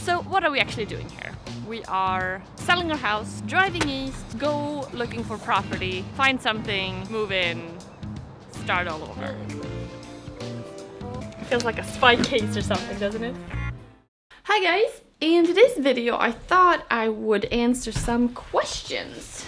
So what are we actually doing here? We are selling our house, driving east, go looking for property, find something, move in, start all over. Feels like a spy case or something, doesn't it? Hi guys! In today's video I thought I would answer some questions.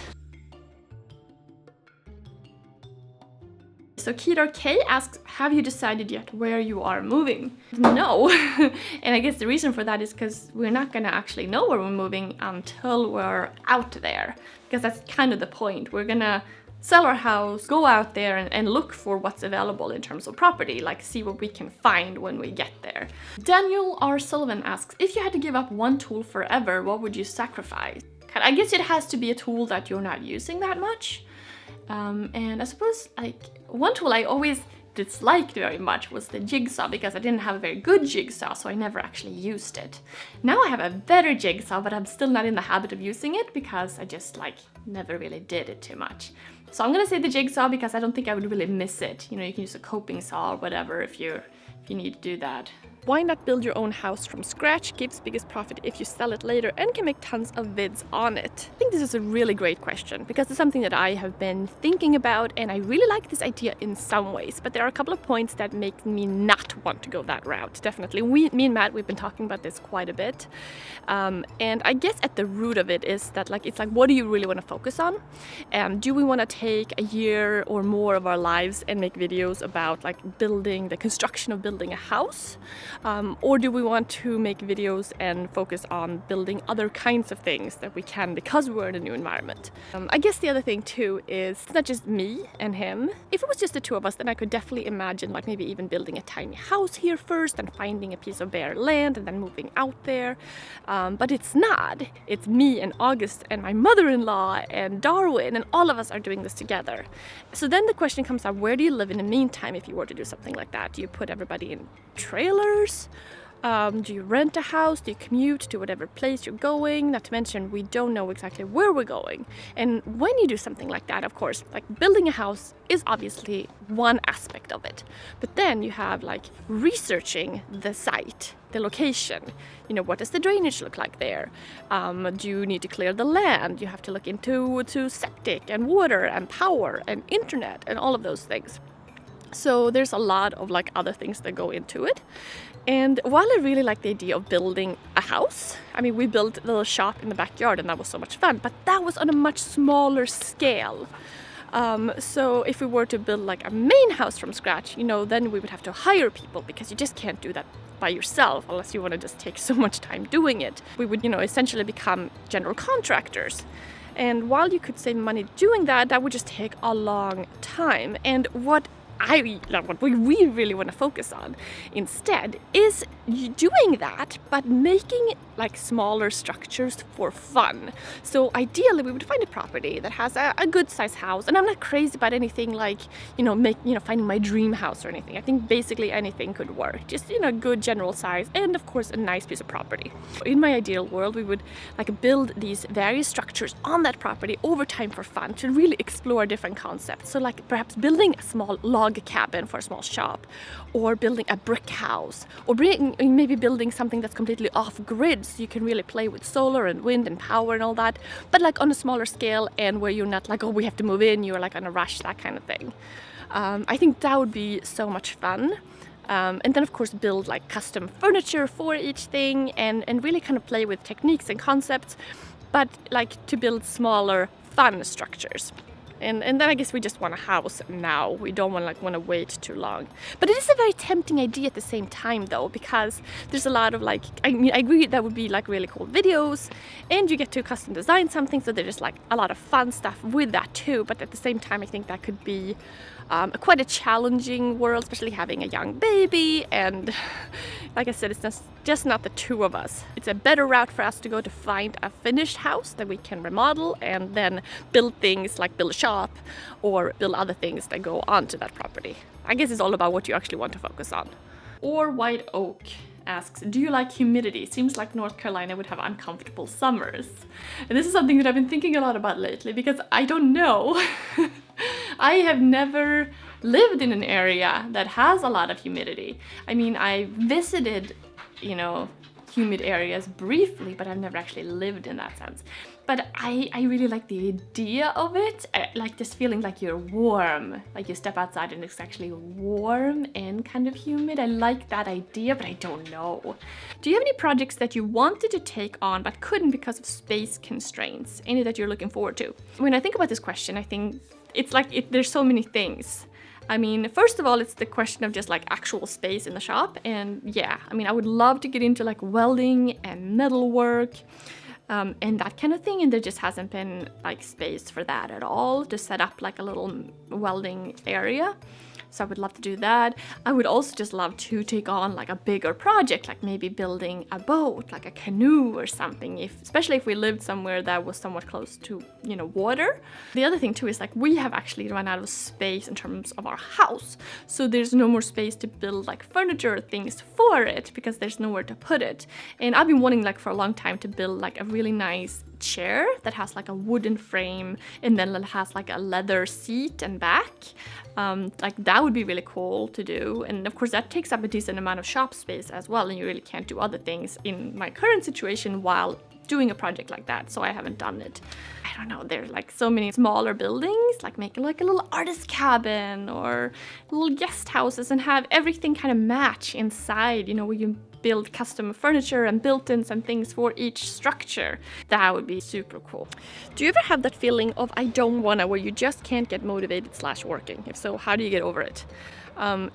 So Keter K asks, have you decided yet where you are moving? No. And I guess the reason for that is because we're not gonna actually know where we're moving until we're out there. Because that's kind of the point. We're gonna sell our house, go out there and look for what's available in terms of property, like see what we can find when we get there. Daniel R. Sullivan asks, if you had to give up one tool forever, what would you sacrifice? I guess it has to be a tool that you're not using that much. And I suppose like one tool I always disliked very much was the jigsaw, because I didn't have a very good jigsaw, so I never actually used it. Now I have a better jigsaw, but I'm still not in the habit of using it because I just like never really did it too much. So I'm gonna say the jigsaw because I don't think I would really miss it. You know, you can use a coping saw or whatever if you need to do that. Why not build your own house from scratch? Gives biggest profit if you sell it later and can make tons of vids on it. I think this is a really great question because it's something that I have been thinking about, and I really like this idea in some ways, but there are a couple of points that make me not want to go that route. Definitely. Me and Matt, we've been talking about this quite a bit. And I guess at the root of it is that it's like, what do you really want to focus on? Do we want to take a year or more of our lives and make videos about like the construction of building a house? Or do we want to make videos and focus on building other kinds of things that we can because we're in a new environment? I guess the other thing too is it's not just me and him. If it was just the two of us, then I could definitely imagine like maybe even building a tiny house here first and finding a piece of bare land and then moving out there. But it's not. It's me and August and my mother-in-law and Darwin, and all of us are doing this together. So then the question comes up, where do you live in the meantime if you were to do something like that? Do you put everybody in trailers? Do you rent a house? Do you commute to whatever place you're going? Not to mention, we don't know exactly where we're going. And when you do something like that, of course, like building a house is obviously one aspect of it. But then you have like researching the site, the location. You know, what does the drainage look like there? Do you need to clear the land? You have to look into septic and water and power and internet and all of those things. So there's a lot of like other things that go into it. And while I really like the idea of building a house, I mean, we built a little shop in the backyard and that was so much fun, but that was on a much smaller scale. So if we were to build like a main house from scratch, you know, then we would have to hire people because you just can't do that by yourself unless you want to just take so much time doing it. We would, you know, essentially become general contractors. And while you could save money doing that, that would just take a long time. And what we really want to focus on instead is doing that, but making like smaller structures for fun. So ideally we would find a property that has a good size house, and I'm not crazy about anything like, finding my dream house or anything. I think basically anything could work, just, good general size and of course a nice piece of property. In my ideal world, we would like build these various structures on that property over time for fun to really explore different concepts. So like perhaps building a small log cabin for a small shop, or building a brick house, or maybe building something that's completely off-grid so you can really play with solar and wind and power and all that, but like on a smaller scale and where you're not like, oh, we have to move in, you're like on a rush, that kind of thing. I think that would be so much fun. And then of course build like custom furniture for each thing and really kind of play with techniques and concepts, but like to build smaller fun structures. And then I guess we just want a house now. We don't want to wait too long. But it is a very tempting idea at the same time though, because there's a lot of I agree that would be like really cool videos and you get to custom design something, so there's like a lot of fun stuff with that too. But at the same time, I think that could be quite a challenging world, especially having a young baby, and like I said, it's just not the two of us. It's a better route for us to go to find a finished house that we can remodel and then build things like build a shop or build other things that go onto that property. I guess it's all about what you actually want to focus on. Or White Oak asks, do you like humidity? Seems like North Carolina would have uncomfortable summers. And this is something that I've been thinking a lot about lately because I don't know. I have never lived in an area that has a lot of humidity. I mean, I visited, humid areas briefly, but I've never actually lived in that sense. But I really like the idea of it. I like this feeling like you're warm, like you step outside and it's actually warm and kind of humid. I like that idea, but I don't know. Do you have any projects that you wanted to take on but couldn't because of space constraints? Any that you're looking forward to? When I think about this question, I think it's like there's so many things. I mean, first of all, it's the question of just like actual space in the shop. And yeah, I mean, I would love to get into like welding and metalwork. And that kind of thing, and there just hasn't been like space for that at all, to set up like a little welding area. So I would love to do that. I would also just love to take on like a bigger project, like maybe building a boat, like a canoe or something, especially if we lived somewhere that was somewhat close to, you know, water. The other thing too is like we have actually run out of space in terms of our house. So there's no more space to build like furniture or things for it because there's nowhere to put it. And I've been wanting like for a long time to build like a really nice chair that has like a wooden frame and then it has like a leather seat and back. Like that would be really cool to do, and of course that takes up a decent amount of shop space as well, and you really can't do other things in my current situation while doing a project like that, so I haven't done it. I don't know, there's like so many smaller buildings, like making like a little artist cabin or little guest houses and have everything kind of match inside, you know, where you build custom furniture and built-ins and things for each structure. That would be super cool. Do you ever have that feeling of I don't wanna, where you just can't get motivated / working? If so, how do you get over it?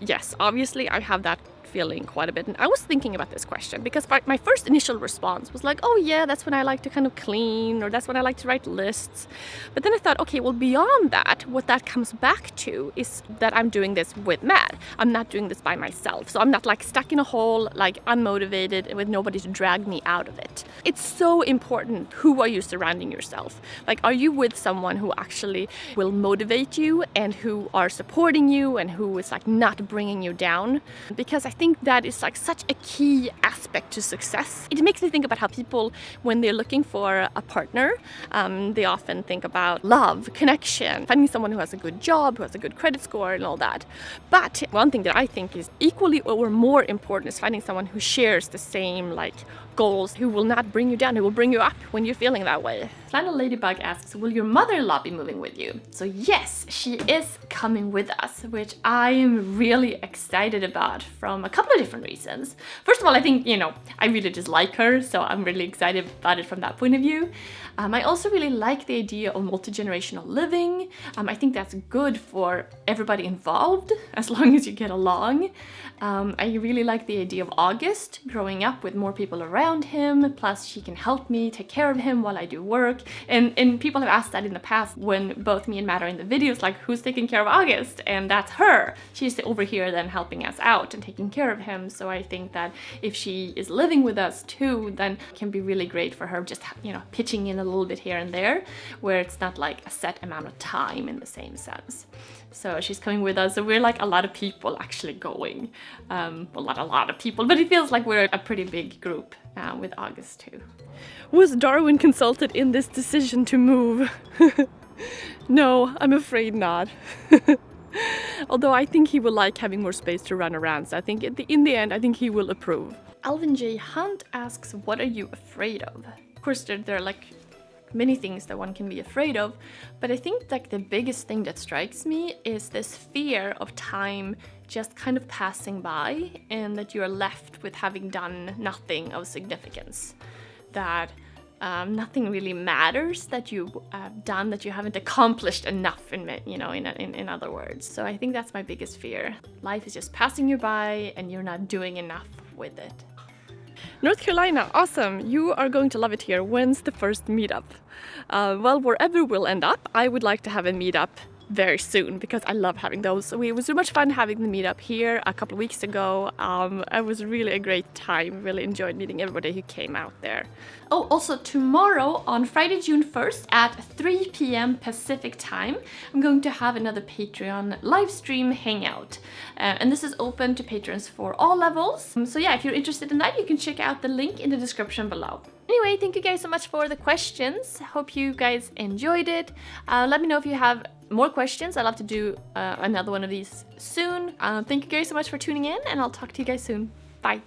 Yes, obviously I have that feeling quite a bit, and I was thinking about this question because my first initial response was like, oh yeah, that's when I like to kind of clean, or that's when I like to write lists. But then I thought, okay, well, beyond that, what that comes back to is that I'm doing this with Matt. I'm not doing this by myself, so I'm not like stuck in a hole, like unmotivated with nobody to drag me out of it. It's so important, who are you surrounding yourself? Like, are you with someone who actually will motivate you and who are supporting you and who is like not bringing you down? Because I think that is like such a key aspect to success. It makes me think about how people, when they're looking for a partner, they often think about love, connection, finding someone who has a good job, who has a good credit score and all that. But one thing that I think is equally or more important is finding someone who shares the same like goals, who will not bring you down, who will bring you up when you're feeling that way. Flannel Ladybug asks, will your mother-in-law be moving with you? So yes, she is coming with us, which I'm really excited about from a couple of different reasons. First of all, I think, you know, I really just like her, so I'm really excited about it from that point of view. I also really like the idea of multi-generational living. I think that's good for everybody involved, as long as you get along. I really like the idea of August growing up with more people around him, plus she can help me take care of him while I do work. And people have asked that in the past when both me and Matt are in the videos, like, who's taking care of August? And that's her. She's over here then helping us out and taking care of him. So I think that if she is living with us too, then it can be really great for her, just, you know, pitching in a little bit here and there, where it's not like a set amount of time in the same sense. So she's coming with us, so we're like a lot of people actually going. Well, not a lot of people, but it feels like we're a pretty big group with August too. Was Darwin consulted in this decision to move? No, I'm afraid not. Although I think he will like having more space to run around, so I think in the end, I think he will approve. Alvin J. Hunt asks, what are you afraid of? Of course, there are like many things that one can be afraid of, but I think like the biggest thing that strikes me is this fear of time just kind of passing by, and that you are left with having done nothing of significance. That nothing really matters that you've done, that you haven't accomplished enough, in other words. So I think that's my biggest fear. Life is just passing you by and you're not doing enough with it. North Carolina, awesome! You are going to love it here. When's the first meetup? Well, wherever we'll end up, I would like to have a meetup very soon, because I love having those. So it was so much fun having the meetup here a couple of weeks ago. It was really a great time. Really enjoyed meeting everybody who came out there. Oh, also tomorrow on Friday, June 1st at 3 p.m. Pacific time, I'm going to have another Patreon live stream hangout. And this is open to patrons for all levels. So yeah, if you're interested in that, you can check out the link in the description below. Anyway, thank you guys so much for the questions. Hope you guys enjoyed it. Let me know if you have more questions. I'd love to do another one of these soon. Thank you guys so much for tuning in, and I'll talk to you guys soon. Bye.